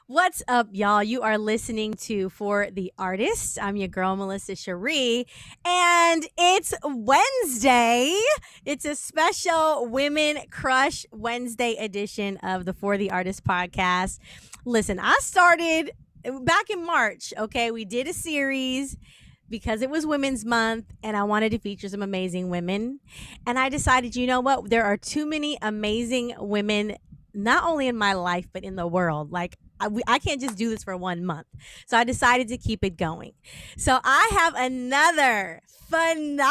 What's up, y'all? You are listening to For the Artist. I'm your girl, Melissa Cherie, and it's Wednesday. It's a special Women Crush Wednesday edition of the For the Artist podcast. Listen, I started back in March, okay? We did a series because it was Women's Month and I wanted to feature some amazing women. And I decided, you know what? There are too many amazing women, not only in my life, but in the world. Like, I can't just do this for 1 month. So I decided to keep it going. So I have another phenomenal,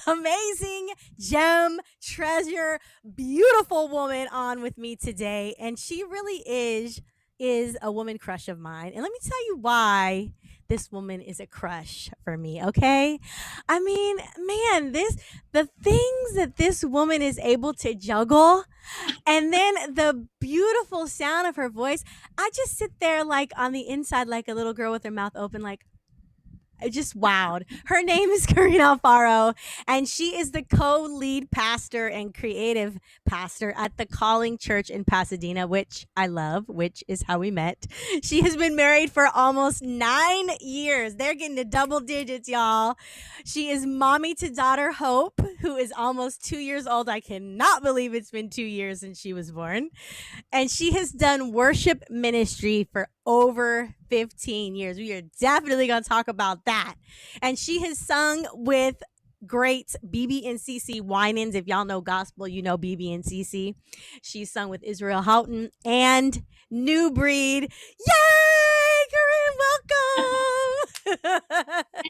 amazing gem, treasure, beautiful woman on with me today. And she really is a woman crush of mine. And let me tell you why this woman is a crush for me, okay? I mean, man, the things that this woman is able to juggle, and then the beautiful sound of her voice. I just sit there like on the inside like a little girl with her mouth open, like I just wowed. Her name is Corinne Alfaro, and she is the co-lead pastor and creative pastor at the Calling Church in Pasadena, which I love, which is how we met. She has been married for almost 9 years. They're getting to double digits, y'all. She is mommy to daughter Hope, who is almost 2 years old. I cannot believe it's been 2 years since she was born. And she has done worship ministry for over 15 years. We are definitely going to talk about that. And she has sung with great BB and CC Winans. If y'all know gospel, you know BB and CC. She's sung with Israel Houghton and New Breed. Yay, Corinne, welcome.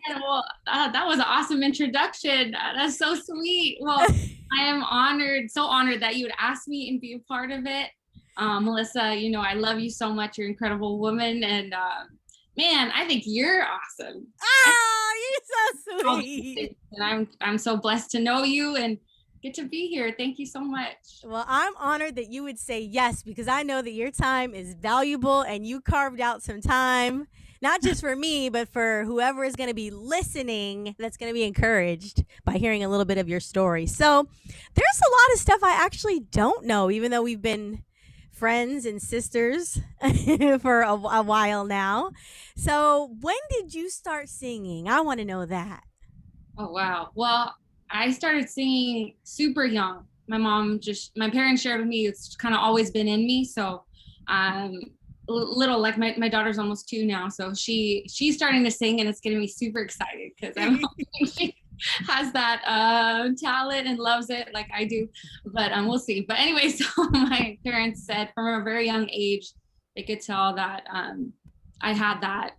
Yeah, well, that was an awesome introduction. That's so sweet. Well, I am honored, so honored that you would ask me and be a part of it. Melissa, you know, I love you so much. You're an incredible woman. And man, I think you're awesome. Oh, you're so sweet. And I'm so blessed to know you and get to be here. Thank you so much. Well, I'm honored that you would say yes because I know that your time is valuable and you carved out some time, not just for me, but for whoever is going to be listening that's going to be encouraged by hearing a little bit of your story. So, there's a lot of stuff I actually don't know, even though we've been friends and sisters for a while now. So, when did you start singing? I want to know that. Oh, wow. Well, I started singing super young. My parents shared with me, it's kind of always been in me. So, um, little, like my daughter's almost 2 now. So she's starting to sing and it's getting me super excited because I'm hoping she has that talent and loves it like I do. But we'll see. But anyway, so my parents said from a very young age, they could tell that I had that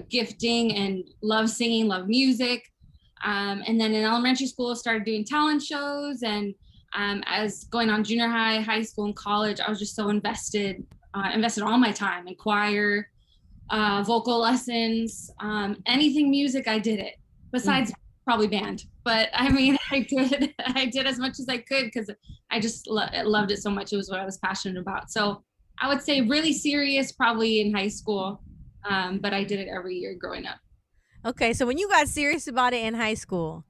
gifting and love singing, love music. And then in elementary school, I started doing talent shows. And as going on junior high, high school, and college, I was just so invested all my time in choir, vocal lessons, anything music, I did it. Besides probably band, but I mean, I did as much as I could because I just loved it so much. It was what I was passionate about. So I would say really serious, probably in high school, but I did it every year growing up. Okay, so when you got serious about it in high school,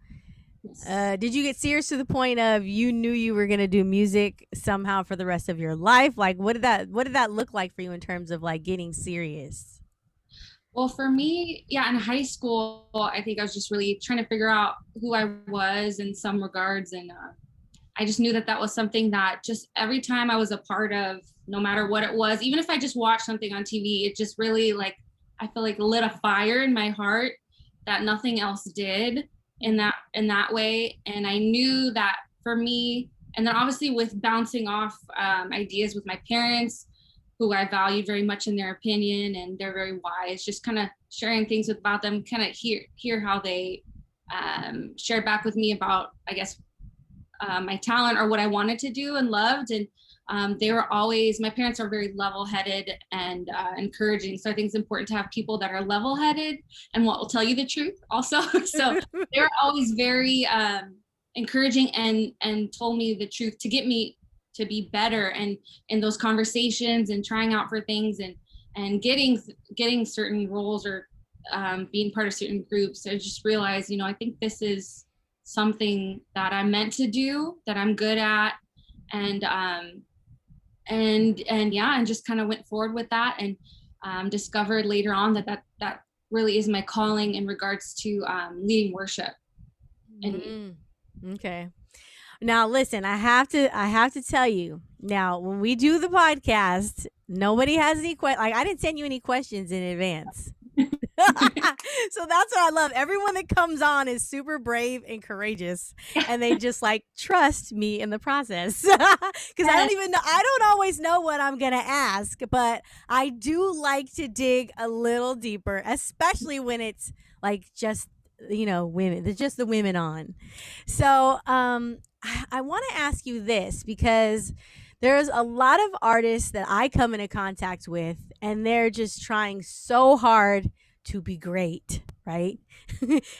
did you get serious to the point of you knew you were gonna do music somehow for the rest of your life? Like, what did that look like for you in terms of like getting serious? Well, for me, yeah, in high school, I think I was just really trying to figure out who I was in some regards. And I just knew that that was something that just every time I was a part of, no matter what it was, even if I just watched something on TV, it just really like, I feel like lit a fire in my heart that nothing else did in that way. And I knew that for me, and then obviously with bouncing off ideas with my parents, who I valued very much in their opinion, and they're very wise, just kind of sharing things about them, kind of hear how they shared back with me about, I guess, my talent or what I wanted to do and loved. And they were always, my parents are very level-headed and encouraging. So I think it's important to have people that are level-headed and what will tell you the truth also. So they were always very encouraging and told me the truth to get me to be better, and in those conversations and trying out for things and getting certain roles or being part of certain groups. I just realized, I think this is something that I'm meant to do, that I'm good at, and and yeah, and just kind of went forward with that, and discovered later on that really is my calling in regards to leading worship. And Okay. Now listen, I have to tell you. Now, when we do the podcast, nobody has any like I didn't send you any questions in advance. So that's what I love. Everyone that comes on is super brave and courageous, and they just like trust me in the process. Because I don't always know what I'm gonna ask, but I do like to dig a little deeper, especially when it's like just women. There's just the women on. So I want to ask you this because there's a lot of artists that I come into contact with, and they're just trying so hard to be great, right?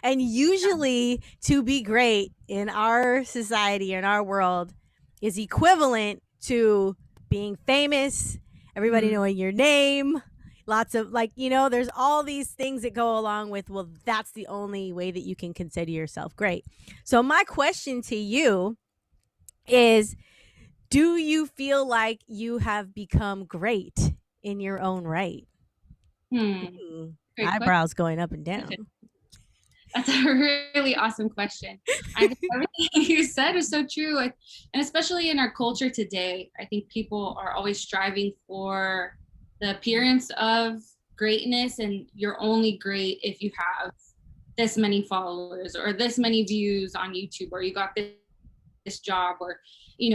And usually, to be great in our society, in our world, is equivalent to being famous, everybody knowing your name, lots of there's all these things that go along with, well, that's the only way that you can consider yourself great. So, my question to you is, do you feel like you have become great in your own right? Great question. Eyebrows going up and down. That's a really awesome question. I think everything you said is so true. And especially in our culture today, I think people are always striving for the appearance of greatness, and you're only great if you have this many followers or this many views on YouTube, or you got this job, or you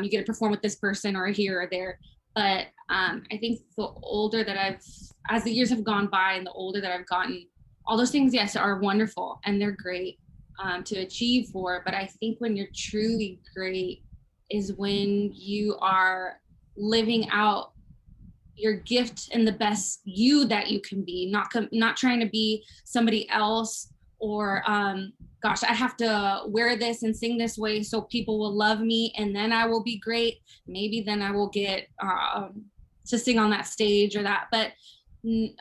get to perform with this person or here or there. But I think as the years have gone by and the older that I've gotten, all those things, yes, are wonderful and they're great to achieve for. But I think when you're truly great is when you are living out your gift and the best you that you can be, not trying to be somebody else, or gosh, I have to wear this and sing this way so people will love me, and then I will be great. Maybe then I will get to sing on that stage or that. But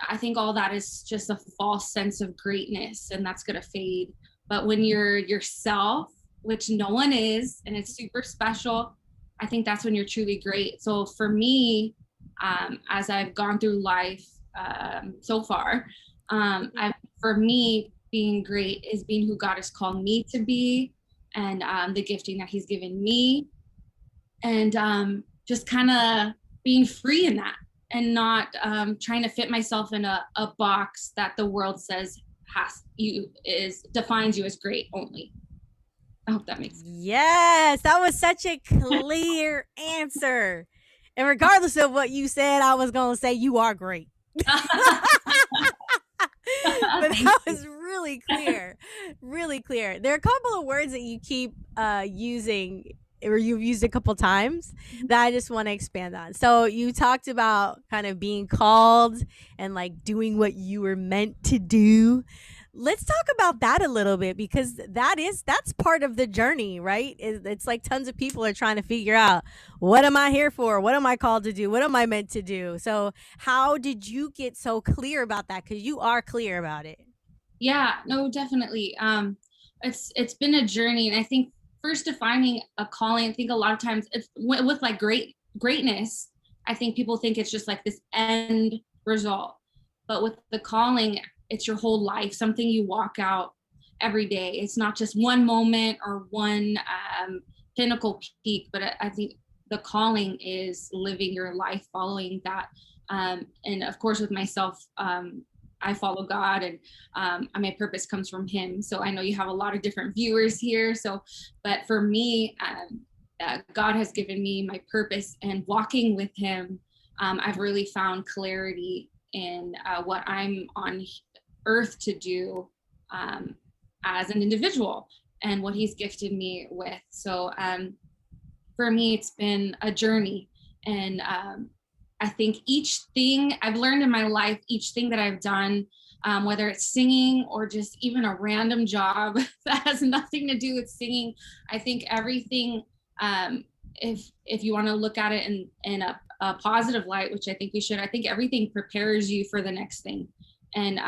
I think all that is just a false sense of greatness, and that's going to fade. But when you're yourself, which no one is, and it's super special, I think that's when you're truly great. So for me, as I've gone through life so far, for me, being great is being who God has called me to be, and the gifting that He's given me, and just kind of being free in that, and not trying to fit myself in a box that the world says defines you as great only. I hope that makes sense. Yes, that was such a clear answer. And regardless of what you said, I was going to say you are great. But that was really clear. Really clear. There are a couple of words that you keep using, or you've used a couple times, that I just want to expand on. So you talked about kind of being called and like doing what you were meant to do. Let's talk about that a little bit, because that's part of the journey, right? It's like tons of people are trying to figure out, what am I here for? What am I called to do? What am I meant to do? So how did you get so clear about that? Because you are clear about it. Yeah, no, definitely. It's been a journey, and I think first defining a calling, I think a lot of times it's with like greatness, I think people think it's just like this end result. But with the calling, it's your whole life, something you walk out every day. It's not just one moment or one pinnacle peak, but I think the calling is living your life following that. And of course, with myself, I follow God, and my purpose comes from Him. So I know you have a lot of different viewers here. But for me, God has given me my purpose, and walking with Him, I've really found clarity in what I'm on earth to do as an individual, and what He's gifted me with. So for me, it's been a journey, and I think each thing I've learned in my life, each thing that I've done, whether it's singing or just even a random job that has nothing to do with singing, I think everything, if you want to look at it in a positive light, which I think we should, I think everything prepares you for the next thing. And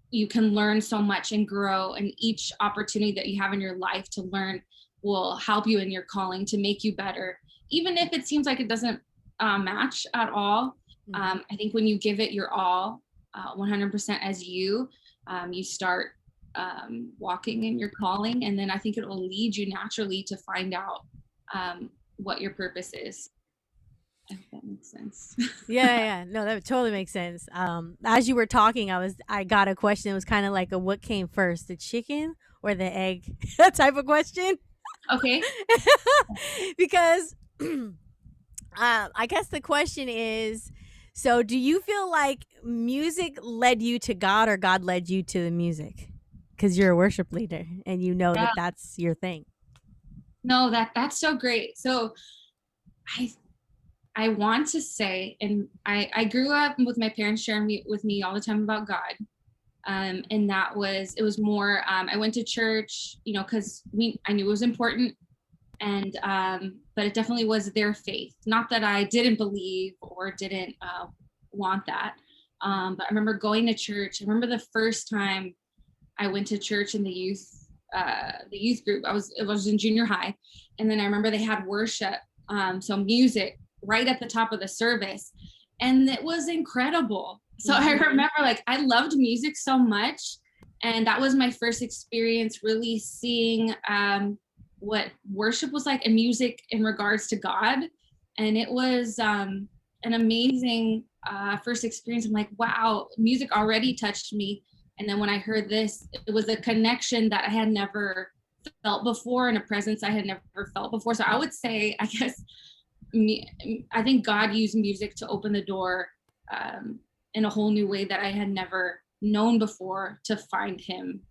you can learn so much and grow, and each opportunity that you have in your life to learn will help you in your calling to make you better, even if it seems like it doesn't match at all. Mhm. I think when you give it your all, 100% as you, you start walking in your calling, and then I think it will lead you naturally to find out what your purpose is. I hope that makes sense. Yeah, yeah. No, that totally makes sense. As you were talking, I got a question. It was kind of like a what came first, the chicken or the egg type of question. Okay. Because I guess the question is, so do you feel like music led you to God or God led you to the music? Because you're a worship leader and you know Yeah. that that's your thing. No, that's so great. So I I want to say, and I grew up with my parents sharing with me all the time about God. And it was more, I went to church, you know, because I knew it was important. And, but it definitely was their faith. Not that I didn't believe or didn't want that. But I remember going to church. I remember the first time I went to church in the youth group. It was in junior high, and then I remember they had worship, so music right at the top of the service, and it was incredible. So I Mhm. remember like I loved music so much, and that was my first experience really seeing what worship was like and music in regards to God, and it was an amazing first experience. I'm like, wow, music already touched me, and then when I heard this, it was a connection that I had never felt before and a presence I had never felt before. So I would say, I guess, I think God used music to open the door in a whole new way that I had never known before to find Him.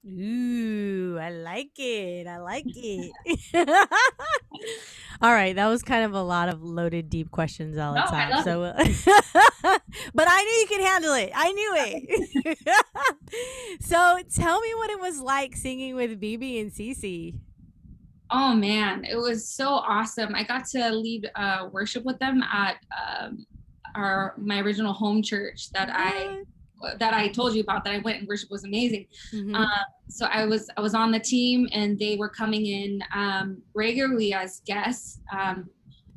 Ooh, I like it. I like it. All right, that was kind of a lot of loaded, deep questions all No, the I time. love it. So, but I knew you could handle it. I knew it. So, tell me what it was like singing with BB and Cece. Oh man, it was so awesome. I got to lead worship with them at our my original home church What? that I told you about that I went and worship was amazing. Um, Mm-hmm. so I was on the team and they were coming in regularly as guests.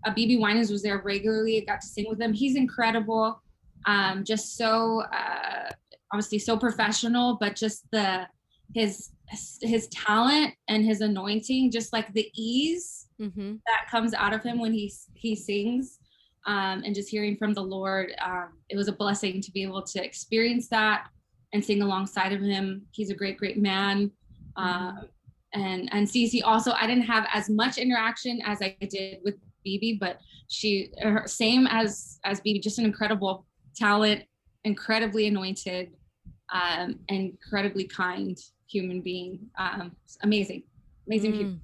BB Winans was there regularly. I got to sing with him. He's incredible. Just so obviously so professional, but just his his talent and his anointing, just like the ease Mm-hmm. that comes out of him when he sings, and just hearing from the Lord. It was a blessing to be able to experience that and sing alongside of him. He's a great man. Mm-hmm. And Cece also, I didn't have as much interaction as I did with BB, but same as BB, just an incredible talent, incredibly anointed, incredibly kind human being. Amazing, amazing people. Mm.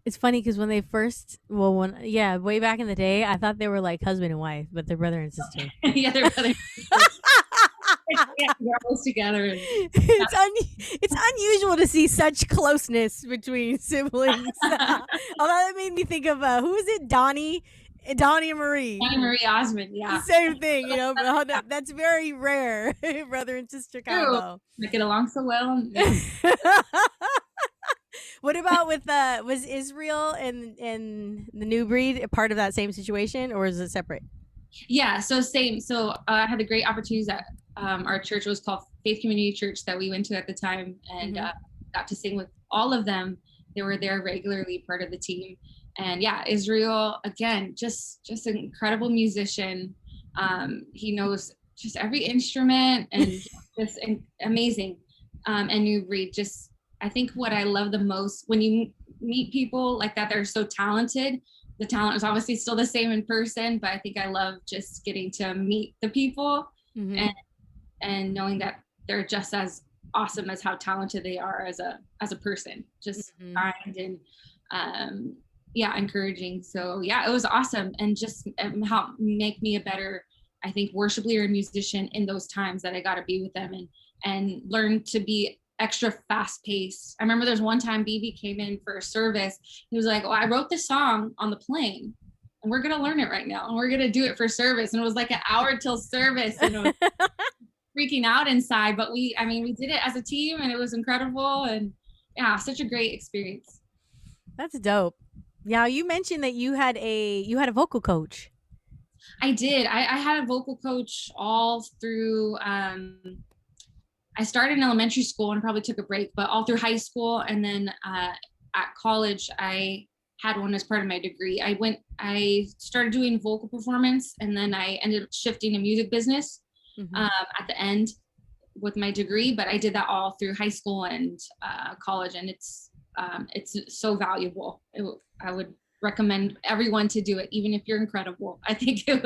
It's funny because when they first, well, yeah, way back in the day, I thought they were like husband and wife, but they're brother and sister. Yeah, they're brothers. Yeah, they're always together. And, It's unusual to see such closeness between siblings. Although that made me think of who is it, Donnie and Marie. Annie Marie Osmond, yeah. Same thing, you know. But that's very rare, brother and sister True. combo. They get along so well. Yeah. What about with was Israel and the new breed a part of that same situation, or is it separate? Yeah, so same. So I had the great opportunities at our church. It was called Faith Community Church that we went to at the time, and Mm-hmm. got to sing with all of them. They were there regularly, part of the team. And yeah, Israel again, just an incredible musician. He knows just every instrument and just amazing. And you read just, I think what I love the most when you meet people like that, they're so talented. The talent is obviously still the same in person, but I think I love just getting to meet the people Mm-hmm. and knowing that they're just as awesome as how talented they are as a person, just Mm-hmm. kind and yeah, encouraging. So yeah, it was awesome, and just helped make me a better, I think, worship leader and musician in those times that I got to be with them and learn to be extra fast paced. I remember there's one time BB came in for a service. He was like, "Oh, I wrote this song on the plane, and we're gonna learn it right now, and we're gonna do it for service." And it was like an hour till service, and it was freaking out inside. But I mean, we did it as a team, and it was incredible, and yeah, such a great experience. That's dope. Now you mentioned that you had a vocal coach. I did. I had a vocal coach all through. I started in elementary school and probably took a break, but all through high school, and then at college, I had one as part of my degree. I started doing vocal performance, and then I ended up shifting to music business Mm-hmm. at the end with my degree. But I did that all through high school and college, and it's so valuable. I would recommend everyone to do it, even if you're incredible. I think it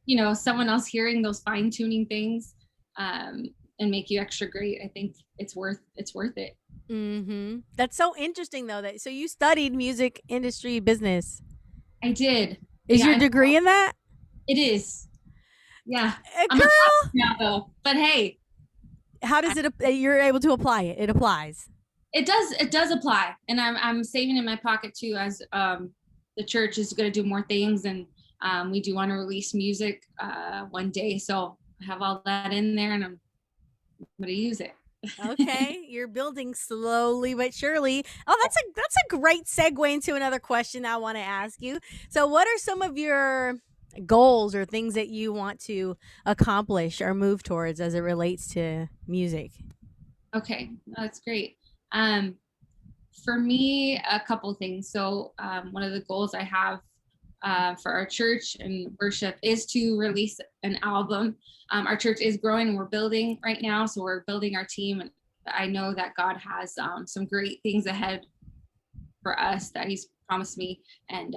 would, someone else hearing those fine tuning things and make you extra great. I think it's worth it. Mm-hmm. That's so interesting, though. That so you studied music industry business. I did. Is Yeah, your and degree in that? it is. Yeah, I'm a Girl, now though, but hey, how does it? You're able to apply it. It applies. it does apply, and I'm saving in my pocket too, as the church is going to do more things, and we do want to release music one day, so I have all that in there, and I'm going to use it. Okay, you're building slowly but surely. Oh, that's a great segue into another question I want to ask you. So, what are some of your goals or things that you want to accomplish or move towards as it relates to music? Okay, that's great. Um, for me, a couple things. So one of the goals I have for our church and worship is to release an album. Our church is growing and we're building right now, so we're building our team. And I know that God has some great things ahead for us that He's promised me, and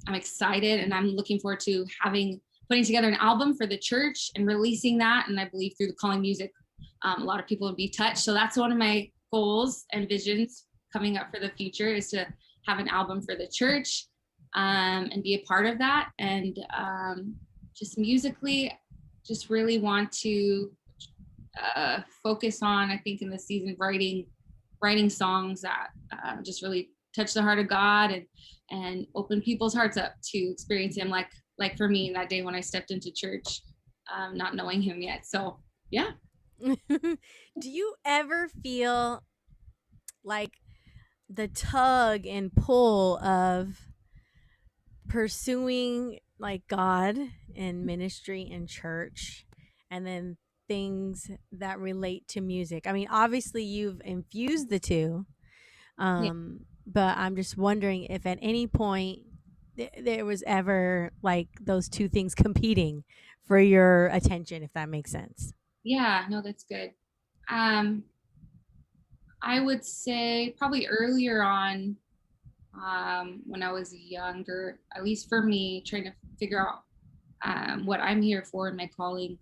I'm excited and I'm looking forward to putting together an album for the church and releasing that. And I believe through the calling music, a lot of people would be touched. So that's one of my goals and visions coming up for the future, is to have an album for the church and be a part of that. And just musically, just really want to focus on, I think in the season, writing songs that just really touch the heart of God and open people's hearts up to experience Him, like for me that day when I stepped into church, not knowing Him yet. So yeah. Do you ever feel like the tug and pull of pursuing like God and ministry and church and then things that relate to music? I mean, obviously you've infused the two. Yeah. But I'm just wondering if at any point there was ever like those two things competing for your attention, if that makes sense. Yeah, no, that's good. Um, I would say probably earlier on, when I was younger, at least for me, trying to figure out what I'm here for in my calling.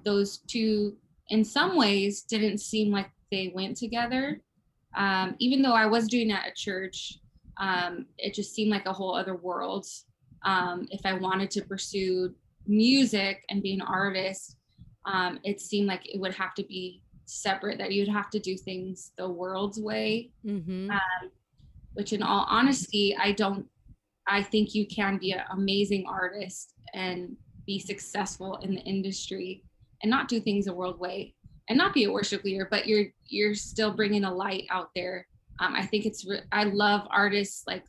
Those two, in some ways, didn't seem like they went together. Even though I was doing that at church, it just seemed like a whole other world. If I wanted to pursue music and be an artist, it seemed like it would have to be separate, that you'd have to do things the world's way, Mm-hmm. which in all honesty, I think you can be an amazing artist and be successful in the industry and not do things the world way and not be a worship leader, but you're still bringing a light out there. I think I love artists like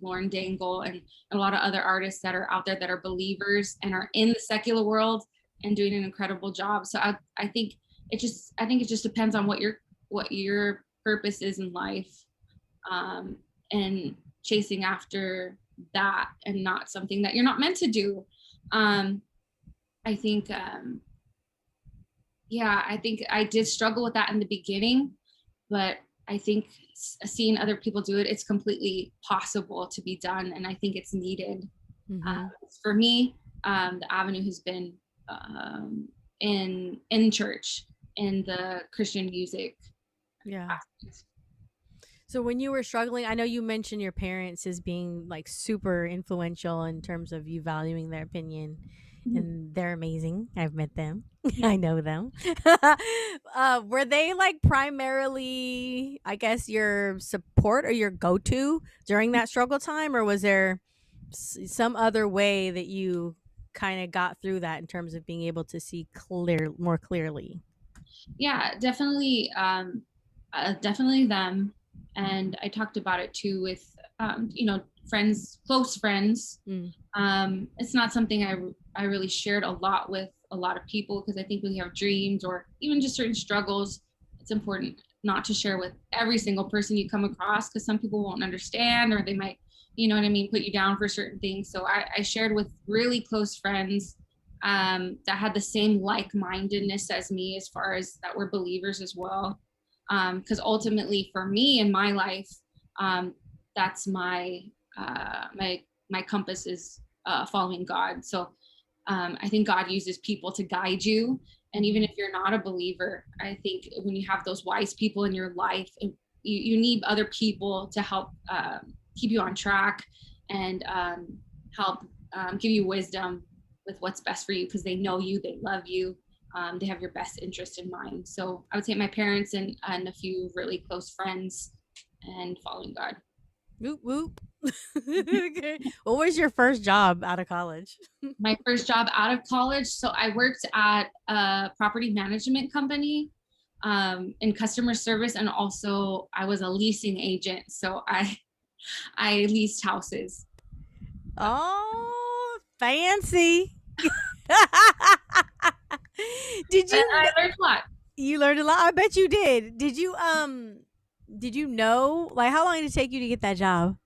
Lauren Dangle and a lot of other artists that are out there that are believers and are in the secular world and doing an incredible job. So I think it just depends on what your purpose is in life, and chasing after that and not something that you're not meant to do. I think I think I did struggle with that in the beginning, but I think seeing other people do it, it's completely possible to be done, and I think it's needed. Mm-hmm. For me, the avenue has been in church, in the Christian music. Yeah. So when you were struggling, I know you mentioned your parents as being like super influential in terms of you valuing their opinion, and they're amazing. I've met them. I know them. Were they like primarily, I guess, your support or your go-to during that struggle time, or was there some other way that you kind of got through that in terms of being able to see more clearly? Yeah, definitely them. And I talked about it too with friends, close friends. Mm. It's not something I really shared a lot with a lot of people, because I think when you have dreams or even just certain struggles, it's important not to share with every single person you come across, because some people won't understand, or they might, you know what I mean, put you down for certain things. So I shared with really close friends that had the same like-mindedness as me, as far as that we're believers as well. Because ultimately for me in my life, that's my compass is following God. So I think God uses people to guide you. And even if you're not a believer, I think when you have those wise people in your life, you need other people to help keep you on track and help give you wisdom with what's best for you, because they know you, they love you, they have your best interest in mind. So I would say my parents and a few really close friends, and following God. Whoop whoop. Okay. What was your first job out of college? My first job out of college, so I worked at a property management company in customer service, and also I was a leasing agent. So I leased houses. Oh, fancy. Did And you I learned a lot. you learned a lot? I bet you did. Did you know, like, how long did it take you to get that job?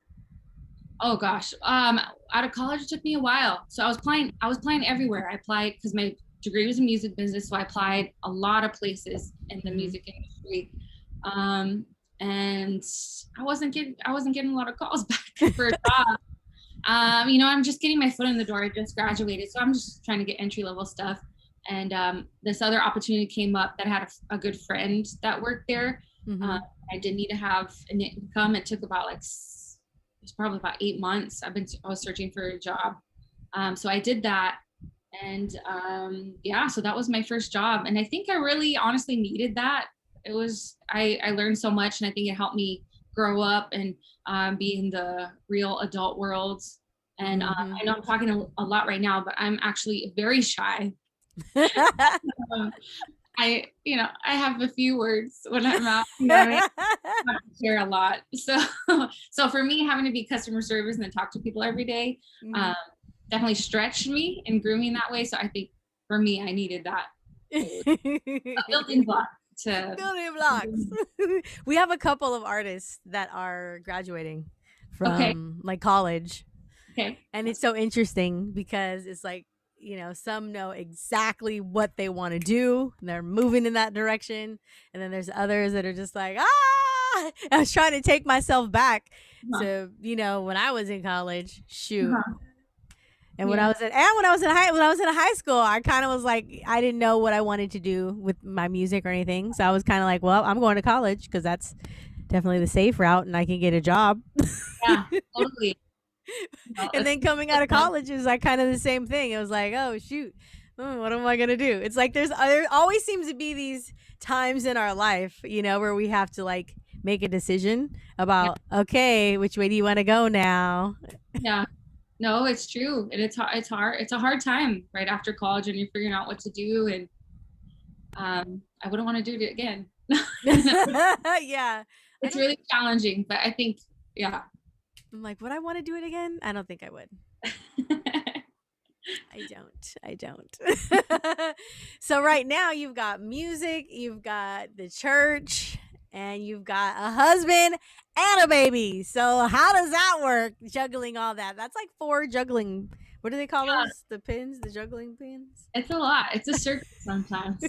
Oh gosh. Out of college it took me a while. So I was applying everywhere. I applied because my degree was in music business. So I applied a lot of places in the Mhm. music industry. Um, and I wasn't getting a lot of calls back for a job. You know, I'm just getting my foot in the door. I just graduated. So I'm just trying to get entry level stuff. And this other opportunity came up that had a good friend that worked there. Mhm. I did need to have an income. It took about it's probably about 8 months. I was searching for a job. So I did that. And yeah, so that was my first job. And I think I really honestly needed that. I learned so much, and I think it helped me grow up and be in the real adult world. And Mhm. I know I'm talking a lot right now, but I'm actually very shy. Um, I have a few words when I'm out, you know what I mean? I don't share a lot. So, so for me, having to be customer service and then talk to people every day, um, Mhm. definitely stretched me and grew me in that way. So I think for me, I needed that. It was a building block to. Building blocks. We have a couple of artists that are graduating Okay. from like college. Okay. And it's so interesting because it's like, some know exactly what they want to do. And they're moving in that direction. And then there's others that are just like, ah, I was trying to take myself back Uh-huh. to, when I was in college. Shoot. Uh-huh. And when Yeah. I was at and when I was in high school, I kind of was like, I didn't know what I wanted to do with my music or anything. So I was kind of like, well, I'm going to college because that's definitely the safe route and I can get a job. Yeah. Totally. No, And then coming out of college is like kind of the same thing. It was like, oh shoot, what am I gonna do? It's like there always seems to be these times in our life, where we have to like make a decision yeah. about, okay, which way do you want to go now? Yeah. No, it's true. And it's hard. It's a hard time right after college, and you're figuring out what to do. And I wouldn't want to do it again. Yeah, I It's don't. really challenging, but I think, yeah. I'm like, would I want to do it again? I don't think I would. I don't. I don't. So right now you've got music, you've got the church, and you've got a husband and a baby. So how does that work? Juggling all that. That's like four juggling. What do they call Yeah, those? The pins, the juggling pins. it's a lot. It's a circus sometimes.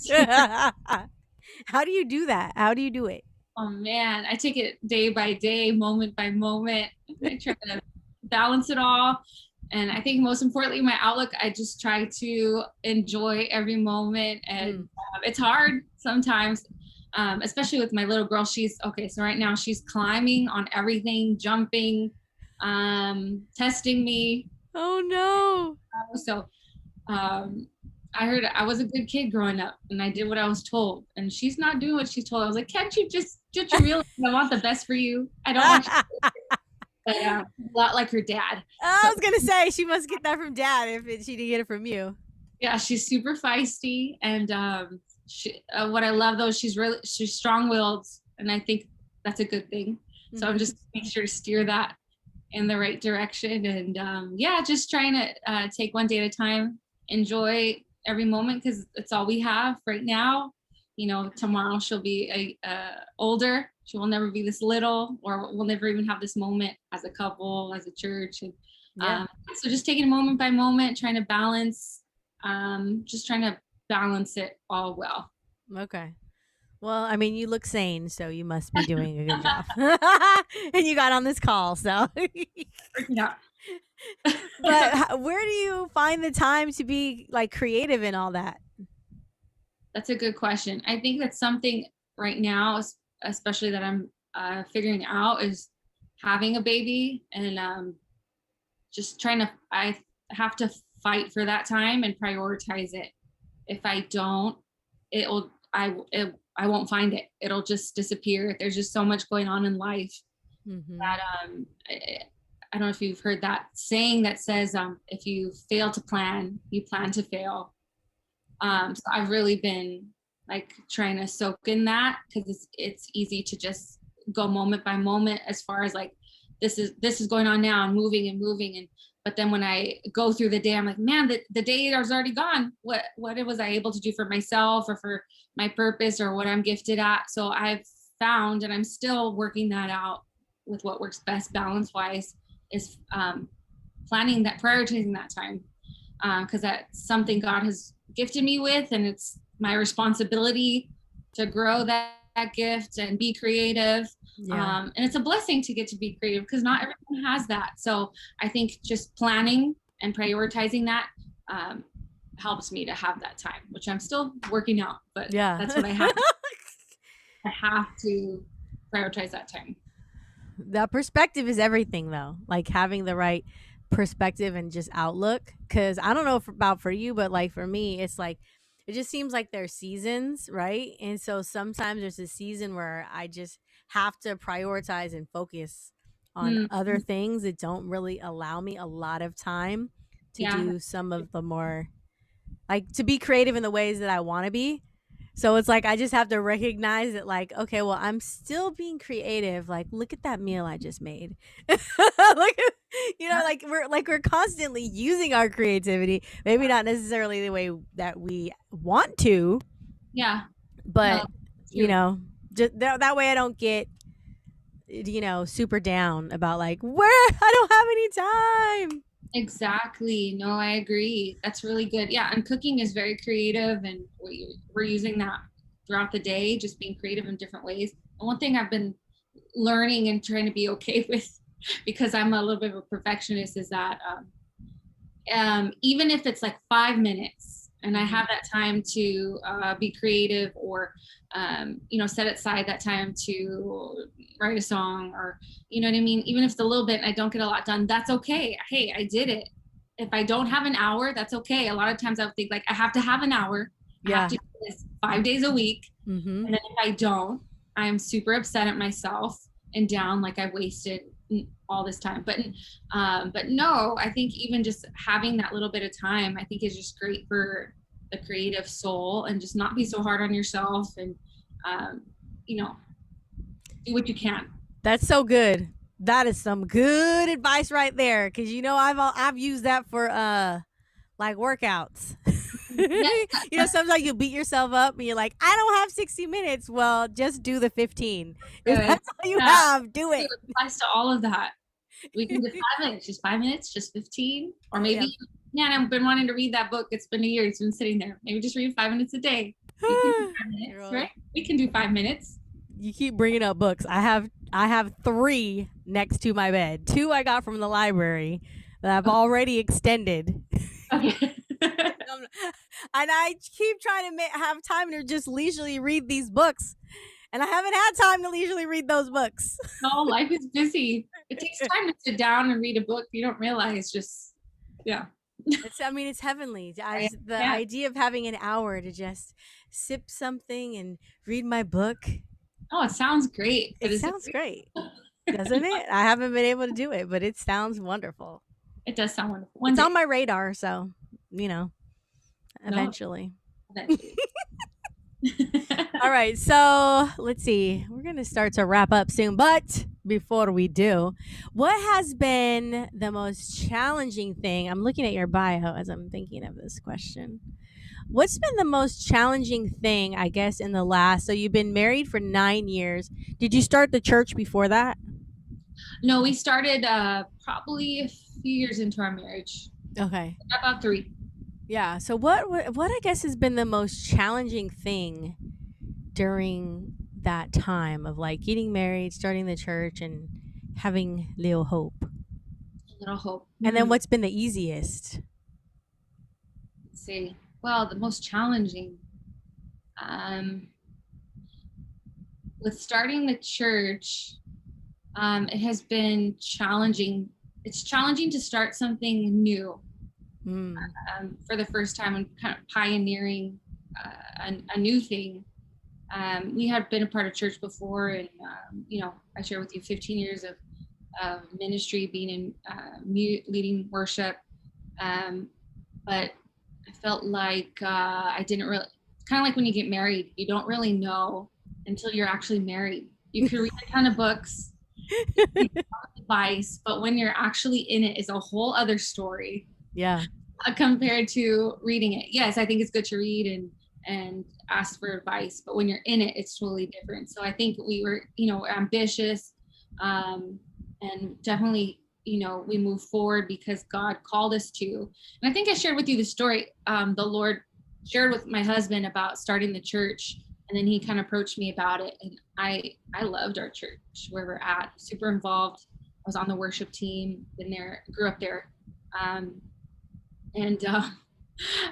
How do you do that? How do you do it? Oh man, I take it day by day, moment by moment. I try to balance it all. And I think most importantly, my outlook, I just try to enjoy every moment. And Mm. it's hard sometimes, especially with my little girl. She's okay. So right now she's climbing on everything, jumping, testing me. Oh no. So um, I heard I was a good kid growing up, and I did what I was told. And she's not doing what she's told. I was like, can't you just get your real? I want the best for you. I don't want you. But a lot like her dad. So I was gonna say she must get that from dad she didn't get it from you. yeah, she's super feisty, and what I love though, she's strong-willed, and I think that's a good thing. So I'm Mhm. just making sure to steer that in the right direction. And yeah, just trying to take one day at a time, enjoy every moment because it's all we have right now. You know, tomorrow she'll be older. She will never be this little, or we'll never even have this moment as a couple, as a church. And Yeah. so just taking moment by moment, trying to balance, just trying to balance it all well. Okay. Well, I mean, you look sane, so you must be doing a good job. And you got on this call, so. Yeah. But where do you find the time to be like creative and all that? That's a good question. I think that's something right now, especially that I'm figuring out, is having a baby and just trying to. I have to fight for that time and prioritize it. If I don't, it'll. I won't find it. It'll just disappear. There's just so much going on in life that I don't know if you've heard that saying that says if you fail to plan, you plan to fail. So I've really been like trying to soak in that because it's easy to just go moment by moment as far as like this is going on now and moving and but then when I go through the day, I'm like, man, the day is already gone. What was I able to do for myself or for my purpose or what I'm gifted at? So I've found, and I'm still working that out with what works best balance wise, is planning that, prioritizing that time, because that's something God has gifted me with, and it's my responsibility to grow that gift and be creative. Yeah. And it's a blessing to get to be creative because not everyone has that. So I think just planning and prioritizing that helps me to have that time, which I'm still working out, but Yeah. that's what I have. I have to prioritize that time. The perspective is everything, though. Like having the right perspective and just outlook. Because I don't know about for you, but like for me, it's like it just seems like there's seasons, right? And so sometimes there's a season where I just have to prioritize and focus on other Mm-hmm. things that don't really allow me a lot of time to Yeah. do some of the more like to be creative in the ways that I want to be. So it's like I just have to recognize that, like, okay, well, I'm still being creative. Like, look at that meal I just made. Like, like we're constantly using our creativity. Maybe not necessarily the way that we want to, Yeah. No, but it's you true. know, just that way I don't get super down about like where I don't have any time. Exactly. No, I agree. That's really good. Yeah, and cooking is very creative, and we're using that throughout the day, just being creative in different ways. And one thing I've been learning and trying to be okay with, because I'm a little bit of a perfectionist, is that even if it's like 5 minutes and I have that time to be creative or set aside that time to write a song, or you know what I mean, even if it's a little bit and I don't get a lot done, that's okay. Hey, I did it. If I don't have an hour, that's okay. A lot of times I would think like I have to have an hour. I have Yeah. to do this 5 days a week. Mm-hmm. And then if I don't, I'm super upset at myself and down, like I wasted all this time. But no, I think even just having that little bit of time, I think is just great for the creative soul, and just not be so hard on yourself, and um, you know, do what you can. That's so good. That is some good advice right there. Cause I've used that for like workouts. Yeah, Sometimes you beat yourself up and you're like, I don't have 60 minutes. Well, just do the 15. If good. that's all you Yeah, have, do it it. applies to all of that. We can do 5 minutes, just 5 minutes, just 15, or Yep. maybe. Man, I've been wanting to read that book. It's been a year. It's been sitting there. Maybe just read 5 minutes a day. You can do 5 minutes, Girl, right? We can do 5 minutes. you keep bringing up books. I have 3 next to my bed. 2 I got from the library that I've already extended. Okay. And I keep trying to have time to just leisurely read these books, and I haven't had time to leisurely read those books. No, life is busy. It takes time to sit down and read a book. You don't realize, just yeah. It's heavenly. The Yeah. idea of having an hour to just sip something and read my book. Oh, it sounds great. But It is it sounds great, doesn't it? I haven't been able to do it, but it sounds wonderful. It does sound wonderful. One It's day. on my radar, so No, eventually. eventually. All right, so let's see. We're going to start to wrap up soon, but before we do, what has been the most challenging thing? I'm looking at your bio as I'm thinking of this question. What's been the most challenging thing, I guess, in the last? So you've been married for 9 years. Did you start the church before that? No, we started probably a few years into our marriage, Okay. about 3. Yeah. So what I guess has been the most challenging thing during that time of like getting married, starting the church, and having little hope? Little hope. And then what's been the easiest? Let's see. Well, the most challenging. Um, with starting the church, it has been challenging. It's challenging to start something new Mm. for the first time and kind of pioneering a new thing. We had been a part of church before, and I shared with you 15 years of ministry, being in leading worship. Um, but I felt like I didn't really. It's kind of like when you get married, you don't really know until you're actually married. You can read a ton of books, advice, but when you're actually in it is a whole other story Yeah. compared to reading it. Yes, I think it's good to read and ask for advice, but when you're in it, it's totally different. So I think we were, ambitious, and definitely, we moved forward because God called us to. And I think I shared with you the story. The Lord shared with my husband about starting the church, and then he kind of approached me about it. And I loved our church where we're at, super involved. I was on the worship team, been there, grew up there. And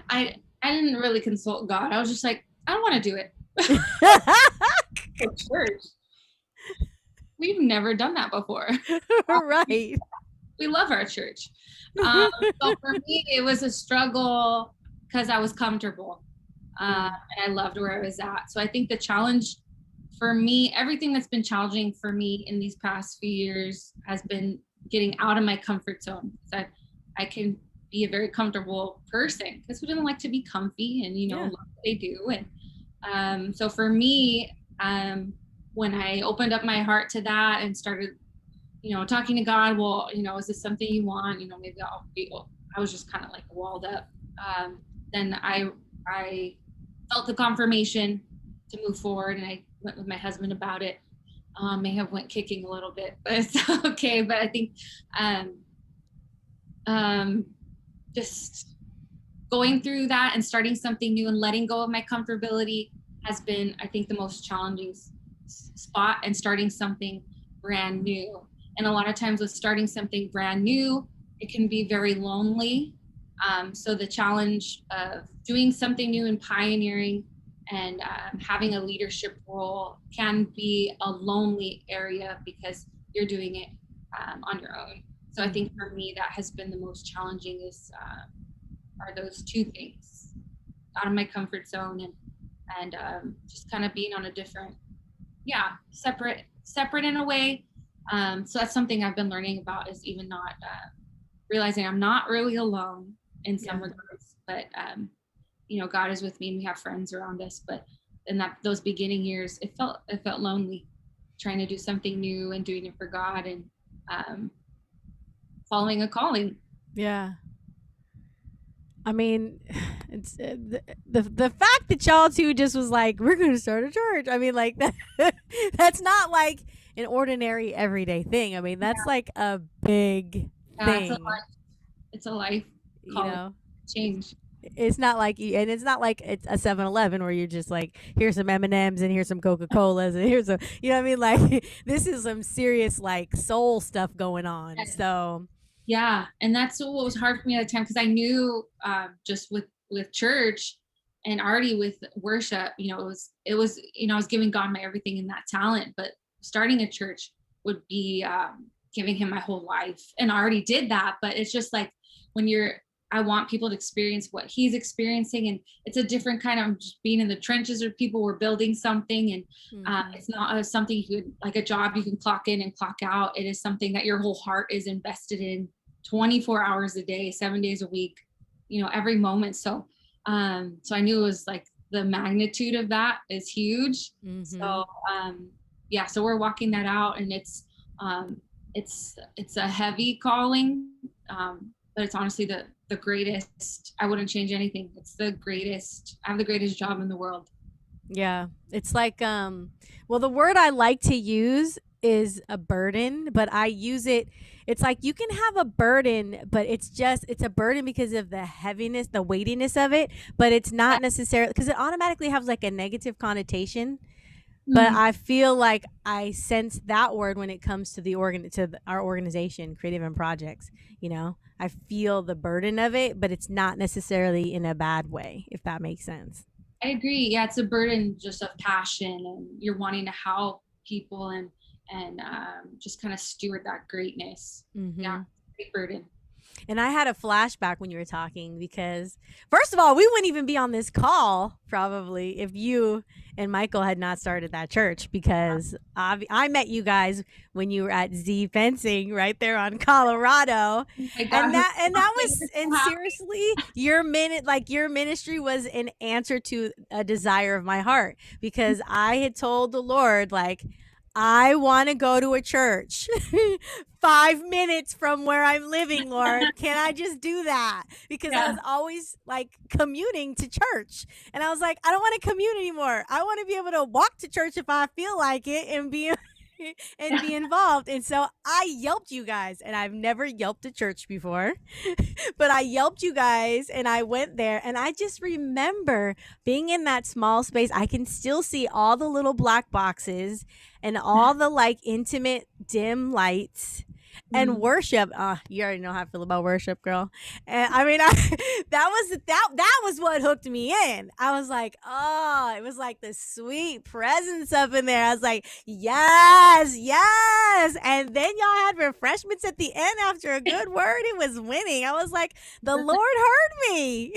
I didn't really consult God. I was just like, I don't want to do it. Church. We've never done that before. Right. We love our church. So for me, it was a struggle because I was comfortable, and I loved where I was at. So I think the challenge for me, everything that's been challenging for me in these past few years has been getting out of my comfort zone. So I can be a very comfortable person because who doesn't like to be comfy and love what they do. And so for me, when I opened up my heart to that and started talking to God, well, is this something you want? Maybe I'll be. I was just kind of like walled up. Then I felt the confirmation to move forward, and I went with my husband about it. May have went kicking a little bit, but it's okay. But I think just going through that and starting something new and letting go of my comfortability has been, I think, the most challenging spot, and starting something brand new. And a lot of times with starting something brand new, it can be very lonely. So the challenge of doing something new and pioneering and having a leadership role can be a lonely area because you're doing it on your own. So I think for me, that has been the most challenging are those two things: out of my comfort zone and just kind of being on a different, separate in a way. So that's something I've been learning about, is even not realizing I'm not really alone in some regards, but God is with me and we have friends around us. But in those beginning years, it felt lonely, trying to do something new and doing it for God, and following a calling. Yeah. I mean, it's the fact that y'all two just was like, we're going to start a church. I mean, like that's not like an ordinary everyday thing. I mean, that's like a big thing. It's a life change. It's not like it's not like it's a 7-Eleven where you're just like, here's some M&Ms and here's some Coca-Colas and here's a, what I mean? Like this is some serious like soul stuff going on. So yeah, and that's what was hard for me at the time, because I knew just with church and already with worship, it was I was giving God my everything in that talent, but starting a church would be giving him my whole life, and I already did that. But it's just like when I want people to experience what he's experiencing, and it's a different kind of just being in the trenches where people were building something, and it's not something you could, like a job you can clock in and clock out. It is something that your whole heart is invested in 24 hours a day, 7 days a week, every moment. So I knew it was like the magnitude of that is huge. Mm-hmm. So yeah, so we're walking that out, and it's a heavy calling, but it's honestly the greatest. I wouldn't change anything. It's the greatest. I have the greatest job in the world. Yeah. It's like well, the word I like to use is a burden, but I use it, it's like you can have a burden, but it's a burden because of the heaviness, the weightiness of it, but it's not necessarily because it automatically has like a negative connotation. But Mm, I feel like I sense that word when it comes to our organization, Creative and Projects. I feel the burden of it, but it's not necessarily in a bad way, if that makes sense. I agree. Yeah, it's a burden just of passion, and you're wanting to help people, and just kind of steward that greatness. Yeah, Hmm. big burden. And I had a flashback when you were talking because, first of all, we wouldn't even be on this call probably if you and Michael had not started that church because I met you guys when you were at Z Fencing right there on Colorado. Oh my And God, that we're was, so and happy. seriously, your ministry was an answer to a desire of my heart because I had told the Lord, like, I want to go to a church 5 minutes from where I'm living, Lord. Can I just do that? Because I Yeah. was always like commuting to church. And I was like, I don't want to commute anymore. I want to be able to walk to church if I feel like it and be and be involved. And so I yelped you guys, and I've never yelped a church before. But I yelped you guys and I went there, and I just remember being in that small space. I can still see all the little black boxes and all the like intimate dim lights and Mm. worship. You already know how I feel about worship, girl. And I mean, that was what hooked me in. I was like, oh, it was like the sweet presence up in there. I was like, yes, yes. And then y'all had refreshments at the end after a good word. It was winning. I was like, the Lord heard me.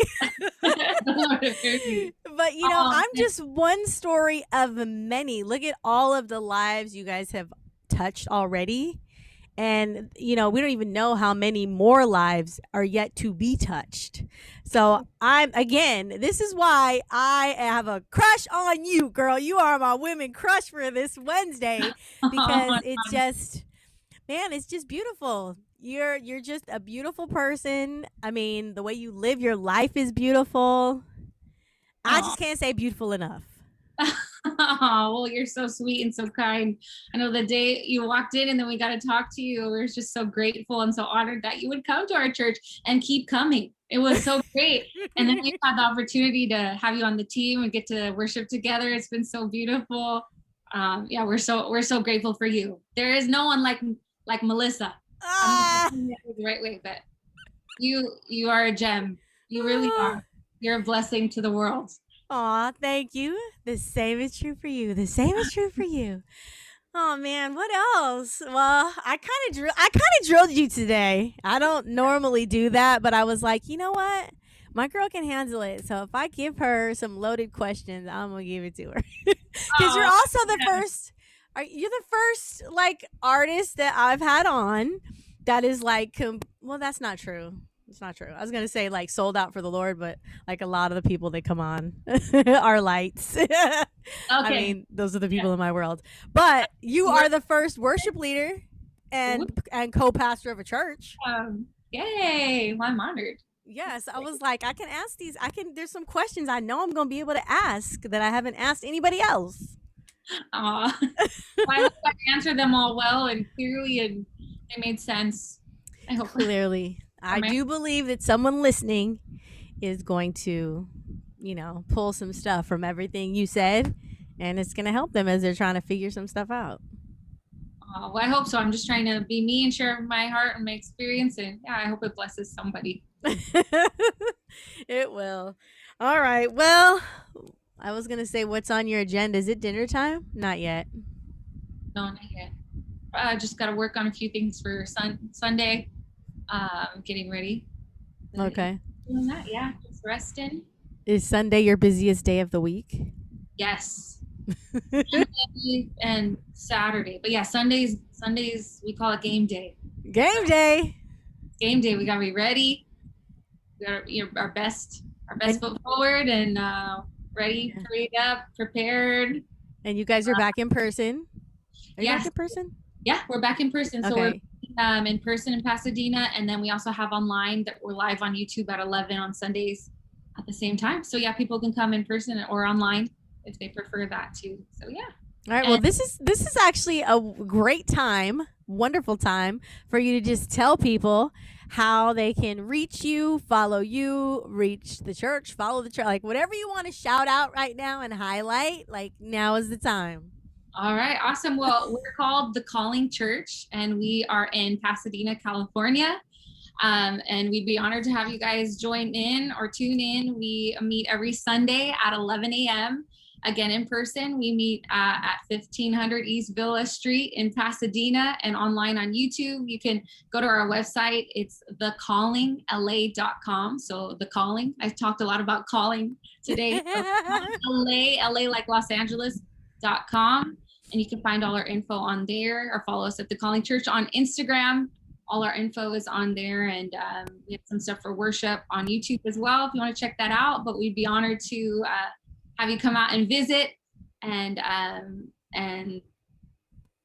The Lord have heard me. But I'm just one story of many. Look at all of the lives you guys have touched already. And we don't even know how many more lives are yet to be touched. So this is why I have a crush on you, girl. You are my women crush for this Wednesday because it's just, man, it's just beautiful. You're just a beautiful person. I mean, the way you live your life is beautiful. I Oh, just can't say beautiful enough. well, you're so sweet and so kind. I know the day you walked in and then we got to talk to you, we were just so grateful and so honored that you would come to our church and keep coming. It was so great. And then we've had the opportunity to have you on the team and get to worship together. It's been so beautiful. Yeah, we're so grateful for you. There is no one like Melissa. I'm not Ah, saying it the right way, but you are a gem. You really are. You're a blessing to the world. Aw, thank you. The same is true for you. The same is true for you. Oh man, what else? Well, I kind of drilled you today. I don't normally do that, but I was like, you know what? My girl can handle it. So if I give her some loaded questions, I'm gonna give it to her. Because you're Oh, also the first. You're the first like artist that I've had on that is like. Well, that's not true. It's not true. I was gonna say like sold out for the Lord, but like a lot of the people that come on are lights. I okay. mean, those are the Yeah. people in my world. But you are the first worship leader and co-pastor of a church. Yay! Well, I'm honored. Yes, I was like, I can ask these. There's some questions I know I'm going to be able to ask that I haven't asked anybody else. Well, I hope I answered them all well and clearly, and they made sense. I hope. Clearly, I do believe that someone listening is going to, pull some stuff from everything you said, and it's going to help them as they're trying to figure some stuff out. Well, I hope so. I'm just trying to be me and share my heart and my experience, and yeah, I hope it blesses somebody. It will. All right. Well, I was going to say, what's on your agenda? Is it dinner time? Not yet. No, not yet. I just got to work on a few things for Sunday. Getting ready. Okay. Doing that, yeah. Just resting. Is Sunday your busiest day of the week? Yes. Sunday and Saturday, but yeah, Sundays we call it game day. Game day. Game day. We gotta be ready. We got our best And foot forward, and ready, Yeah. prayed up, prepared. And you guys are back in person. Are you back Yes, in person? yeah, we're back in person. So we're Okay. in person in Pasadena, and then we also have online that we're live on YouTube at 11 on Sundays at the same time. So yeah, people can come in person or online if they prefer that too. So yeah. All right. Well, And this is actually a great time, wonderful time for you to just tell people how they can reach you, follow you, reach the church, follow the church, like whatever you want to shout out right now and highlight. Like now is the time. all right, awesome. Well, we're called The Calling Church, and we are in Pasadena, California. And we'd be honored to have you guys join in or tune in. We meet every Sunday at 11 a.m. Again, in person, we meet at 1500 East Villa Street in Pasadena, and online on YouTube. You can go to our website. It's thecallingla.com. So The Calling. I talked a lot about calling today. So LA like Los Angeles.com. And you can find all our info on there, or follow us at The Calling Church on Instagram. All our info is on there, and we have some stuff for worship on YouTube as well if you want to check that out. But we'd be honored to have you come out and visit, and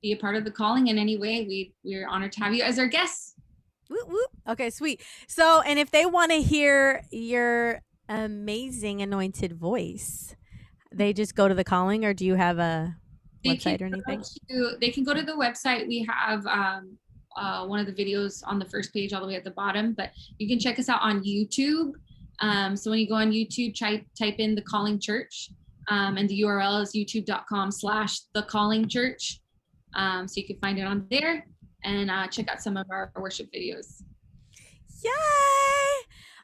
be a part of The Calling in any way. We're honored to have you as our guests. Whoop, whoop. Okay, sweet. So, and if they want to hear your amazing anointed voice, they just go to the calling, or do you have a website or anything? They can go to the website. We have one of the videos on the first page all the way at the bottom, but you can check us out on YouTube. So when you go on YouTube, type in The Calling Church, and the URL is youtube.com/The Calling Church. So you can find it on there, and check out some of our worship videos. Yay!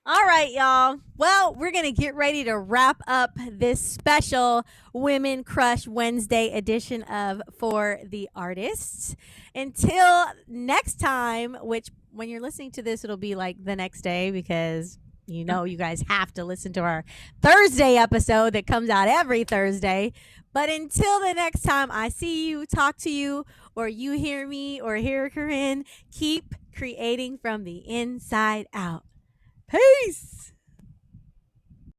All right, y'all. Well, we're going to get ready to wrap up this special Women Crush Wednesday edition of For the Artists. Until next time, which when you're listening to this, it'll be like the next day because you know you guys have to listen to our Thursday episode that comes out every Thursday. But until the next time I see you, talk to you, or you hear me or hear Corinne, keep creating from the inside out. Peace.